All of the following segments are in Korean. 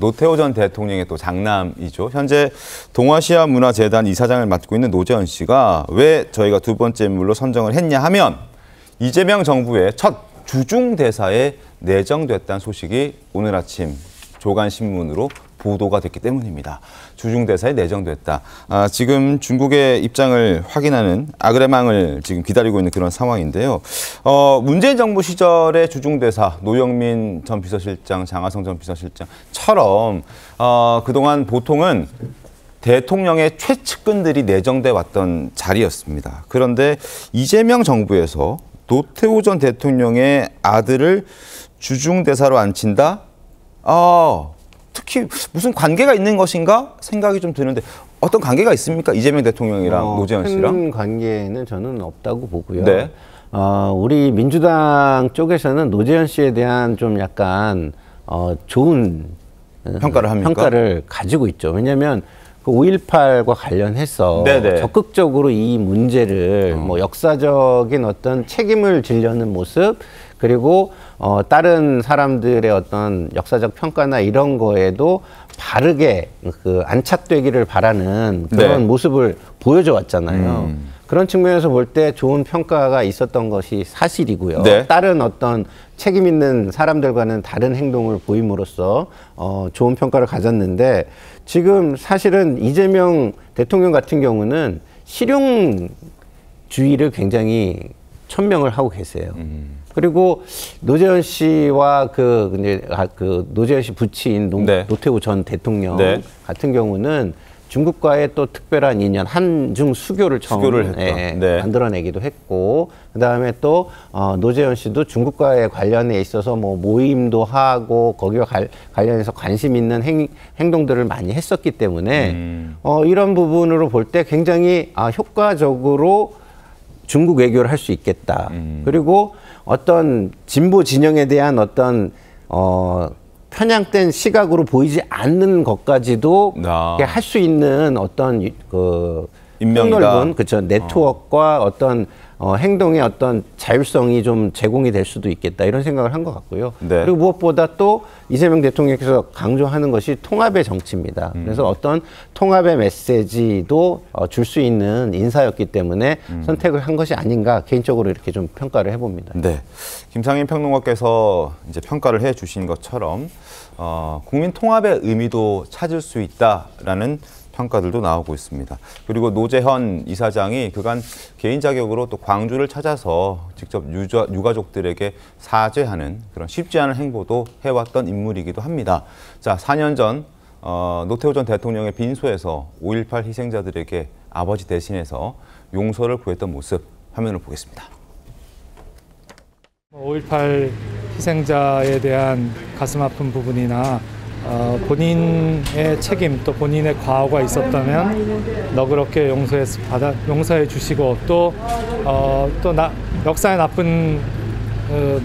노태우 전 대통령의 또 장남이죠. 현재 동아시아문화재단 이사장을 맡고 있는 노재현 씨가 왜 저희가 두 번째 인물로 선정을 했냐 하면 이재명 정부의 첫 주중대사에 내정됐다는 소식이 오늘 아침 조간신문으로 보도가 됐기 때문입니다. 주중대사에 내정됐다. 지금 중국의 입장을 확인하는 아그레망을 지금 기다리고 있는 그런 상황인데요. 문재인 정부 시절의 주중대사 노영민 전 비서실장, 장하성 전 비서실장처럼 그동안 보통은 대통령의 최측근들이 내정돼 왔던 자리였습니다. 그런데 이재명 정부에서 노태우 전 대통령의 아들을 주중대사로 앉힌다? 특히 무슨 관계가 있는 것인가 생각이 좀 드는데 어떤 관계가 있습니까? 이재명 대통령이랑 노재현 씨랑? 큰 관계는 저는 없다고 보고요. 네. 우리 민주당 쪽에서는 노재현 씨에 대한 좀 약간 좋은 평가를 합니까? 평가를 가지고 있죠. 왜냐하면 그 5.18과 관련해서 네네. 적극적으로 이 문제를 뭐 역사적인 어떤 책임을 지려는 모습 그리고 다른 사람들의 어떤 역사적 평가나 이런 거에도 바르게 그 안착되기를 바라는 그런 네. 모습을 보여줘 왔잖아요. 그런 측면에서 볼 때 좋은 평가가 있었던 것이 사실이고요. 네. 다른 어떤 책임 있는 사람들과는 다른 행동을 보임으로써 좋은 평가를 가졌는데 지금 사실은 이재명 대통령 같은 경우는 실용주의를 굉장히 천명을 하고 계세요. 그리고 노재현 씨와 그 노재현 씨 부친 네. 노태우 전 대통령 네. 같은 경우는 중국과의 또 특별한 인연, 한중 수교를 처음 네. 만들어내기도 했고, 그 다음에 또 노재현 씨도 중국과의 관련에 있어서 뭐 모임도 하고 거기와 관련해서 관심 있는 행동들을 많이 했었기 때문에 이런 부분으로 볼 때 굉장히 효과적으로 중국 외교를 할 수 있겠다. 그리고 어떤 진보 진영에 대한 어떤 편향된 시각으로 보이지 않는 것까지도 할 수 있는 어떤 그 폭넓은 그렇죠 네트워크와 어떤 행동의 어떤 자율성이 좀 제공이 될 수도 있겠다 이런 생각을 한 것 같고요. 네. 그리고 무엇보다 또 이재명 대통령께서 강조하는 것이 통합의 정치입니다. 그래서 어떤 통합의 메시지도 줄 수 있는 인사였기 때문에 선택을 한 것이 아닌가 개인적으로 이렇게 좀 평가를 해봅니다. 네, 김상인 평론가께서 이제 평가를 해주신 것처럼 국민 통합의 의미도 찾을 수 있다라는 평가들도 나오고 있습니다. 그리고 노재현 이사장이 그간 개인 자격으로 또 광주를 찾아서 직접 유가족들에게 사죄하는 그런 쉽지 않은 행보도 해왔던 인물이기도 합니다. 자, 4년 전 노태우 전 대통령의 빈소에서 5.18 희생자들에게 아버지 대신해서 용서를 구했던 모습 화면을 보겠습니다. 5.18 희생자에 대한 가슴 아픈 부분이나 본인의 책임 또 본인의 과오가 있었다면 너그럽게 용서해 주시고 또 역사의 나쁜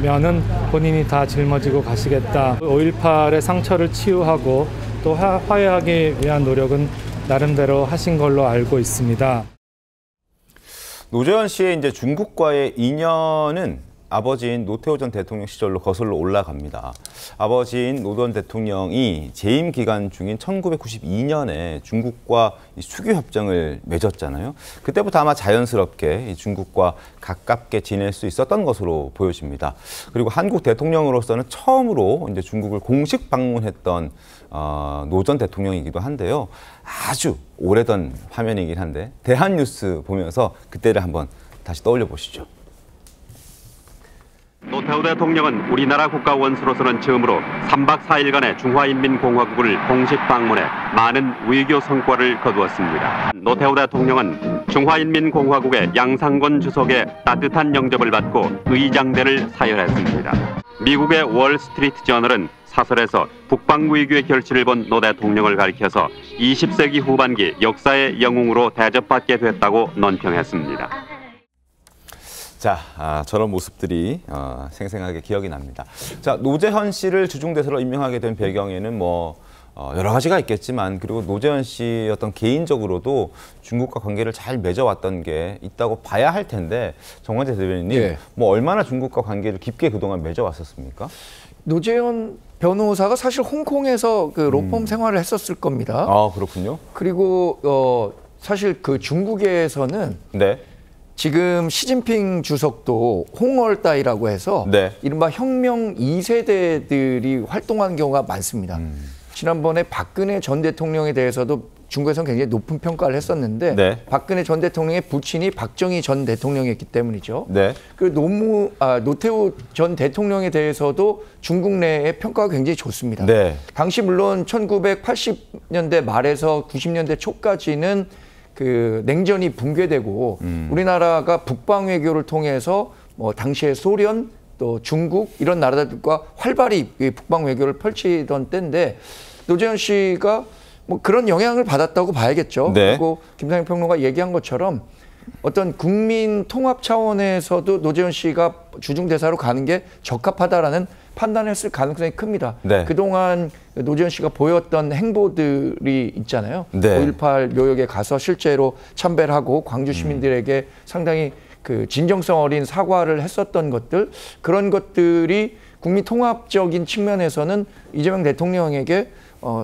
면은 본인이 다 짊어지고 가시겠다. 5.18의 상처를 치유하고 또 화해하기 위한 노력은 나름대로 하신 걸로 알고 있습니다. 노재현 씨의 이제 중국과의 인연은 아버지인 노태우 전 대통령 시절로 거슬러 올라갑니다. 아버지인 노 전 대통령이 재임 기간 중인 1992년에 중국과 수교 협정을 맺었잖아요. 그때부터 아마 자연스럽게 중국과 가깝게 지낼 수 있었던 것으로 보여집니다. 그리고 한국 대통령으로서는 처음으로 이제 중국을 공식 방문했던 노 전 대통령이기도 한데요. 아주 오래전 화면이긴 한데 대한뉴스 보면서 그때를 한번 다시 떠올려 보시죠. 노태우 대통령은 우리나라 국가 원수로서는 처음으로 3박 4일간의 중화인민공화국을 공식 방문해 많은 외교 성과를 거두었습니다. 노태우 대통령은 중화인민공화국의 양상곤 주석의 따뜻한 영접을 받고 의장대를 사열했습니다. 미국의 월스트리트 저널은 사설에서 북방 외교의 결실을 본 노 대통령을 가리켜서 20세기 후반기 역사의 영웅으로 대접받게 됐다고 논평했습니다. 자, 저런 모습들이 생생하게 기억이 납니다. 자, 노재현 씨를 주중대사로 임명하게 된 배경에는 뭐 여러 가지가 있겠지만 그리고 노재현 씨 어떤 개인적으로도 중국과 관계를 잘 맺어왔던 게 있다고 봐야 할 텐데 정관재 대변인님, 뭐 얼마나 중국과 관계를 깊게 그동안 맺어왔었습니까? 노재현 변호사가 사실 홍콩에서 그 로펌 생활을 했었을 겁니다. 아, 그렇군요. 그리고 사실 그 중국에서는 네. 지금 시진핑 주석도 홍얼따이라고 해서 네. 이른바 혁명 2세대들이 활동하는 경우가 많습니다. 지난번에 박근혜 전 대통령에 대해서도 중국에서는 굉장히 높은 평가를 했었는데 네. 박근혜 전 대통령의 부친이 박정희 전 대통령이었기 때문이죠. 네. 그리고 노태우 전 대통령에 대해서도 중국 내의 평가가 굉장히 좋습니다. 네. 당시 물론 1980년대 말에서 90년대 초까지는 그 냉전이 붕괴되고 우리나라가 북방 외교를 통해서 뭐 당시에 소련 또 중국 이런 나라들과 활발히 북방 외교를 펼치던 때인데 노재현 씨가 뭐 그런 영향을 받았다고 봐야겠죠. 네. 그리고 김상현 평론가 얘기한 것처럼 어떤 국민 통합 차원에서도 노재현 씨가 주중 대사로 가는 게 적합하다라는 판단을 했을 가능성이 큽니다. 네. 그동안 노재현 씨가 보였던 행보들이 있잖아요. 네. 5.18 묘역에 가서 실제로 참배를 하고 광주 시민들에게 상당히 그 진정성 어린 사과를 했었던 것들, 그런 것들이 국민 통합적인 측면에서는 이재명 대통령에게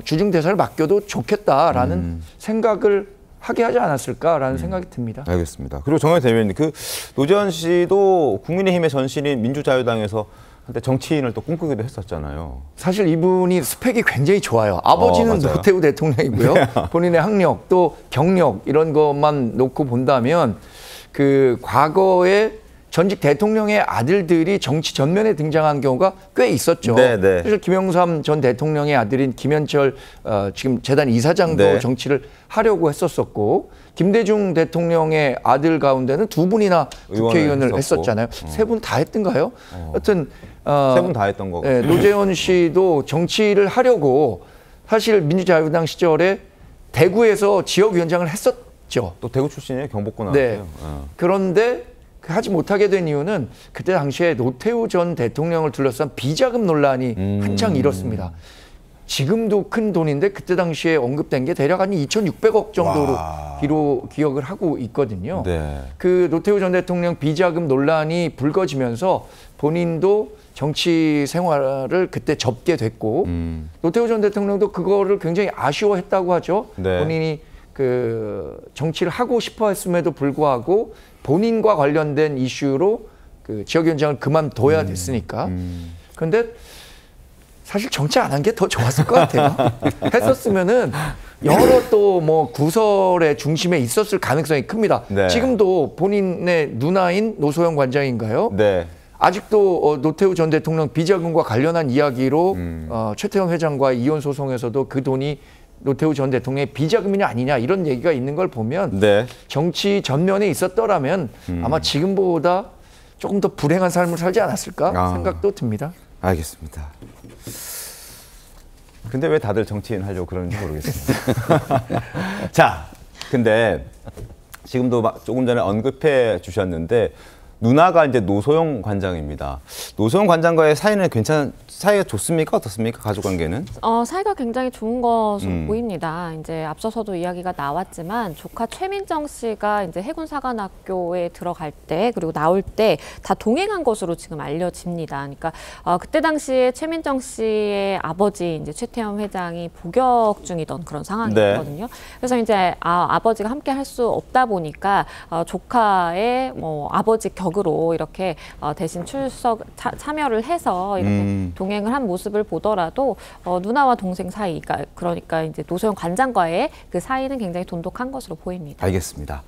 주중 대사를 맡겨도 좋겠다라는 생각을 하게 하지 않았을까라는 생각이 듭니다. 알겠습니다. 그리고 정현 대변인, 그 노재현 씨도 국민의힘의 전신인 민주자유당에서 한때 정치인을 또 꿈꾸기도 했었잖아요. 사실 이분이 스펙이 굉장히 좋아요. 아버지는 맞아요. 노태우 대통령이고요. 본인의 학력 또 경력 이런 것만 놓고 본다면 그 과거에 전직 대통령의 아들들이 정치 전면에 등장한 경우가 꽤 있었죠. 네, 네. 사실 김영삼 전 대통령의 아들인 김현철 지금 재단 이사장도 네. 정치를 하려고 했었었고 김대중 대통령의 아들 가운데는 두 분이나 국회의원을 했었잖아요. 세 분 다 했던가요? 하여튼 세 분 다 했던 거고. 네, 노재현 씨도 정치를 하려고 사실 민주자유당 시절에 대구에서 지역위원장을 했었죠. 또 대구 출신이에요. 경복고 네. 나왔어요. 그런데 하지 못하게 된 이유는 그때 당시에 노태우 전 대통령을 둘러싼 비자금 논란이 한창 일었습니다. 지금도 큰 돈인데 그때 당시에 언급된 게 대략 한 2,600억 정도로 기억을 하고 있거든요. 네. 그 노태우 전 대통령 비자금 논란이 불거지면서 본인도 정치 생활을 그때 접게 됐고 노태우 전 대통령도 그거를 굉장히 아쉬워했다고 하죠. 네. 본인이 그 정치를 하고 싶어 했음에도 불구하고 본인과 관련된 이슈로 그 지역위원장을 그만둬야 됐으니까. 그런데 사실 정치 안 한 게 더 좋았을 것 같아요. 했었으면은 여러 또 뭐 구설의 중심에 있었을 가능성이 큽니다. 네. 지금도 본인의 누나인 노소영 관장인가요? 네. 아직도 노태우 전 대통령 비자금과 관련한 이야기로 최태원 회장과 이혼 소송에서도 그 돈이 노태우 전 대통령의 비자금이냐 아니냐 이런 얘기가 있는 걸 보면 네. 정치 전면에 있었더라면 아마 지금보다 조금 더 불행한 삶을 살지 않았을까 생각도 듭니다. 알겠습니다. 근데 왜 다들 정치인 하려고 그러는지 모르겠습니다. 자, 근데 지금도 조금 전에 언급해 주셨는데 누나가 이제 노소영 관장입니다. 노소영 관장과의 사이는 사이가 좋습니까? 어떻습니까? 가족 관계는? 사이가 굉장히 좋은 것으로 보입니다. 이제 앞서서도 이야기가 나왔지만 조카 최민정 씨가 이제 해군사관학교에 들어갈 때 그리고 나올 때 다 동행한 것으로 지금 알려집니다. 그러니까 그때 당시에 최민정 씨의 아버지 이제 최태원 회장이 복역 중이던 그런 상황이었거든요. 네. 그래서 이제 아버지가 함께 할 수 없다 보니까 조카의 뭐 아버지 격으로 이렇게 대신 참여를 해서 이렇게 동행을 한 모습을 보더라도 누나와 동생 사이가 그러니까 이제 노소영 관장과의 그 사이는 굉장히 돈독한 것으로 보입니다. 알겠습니다.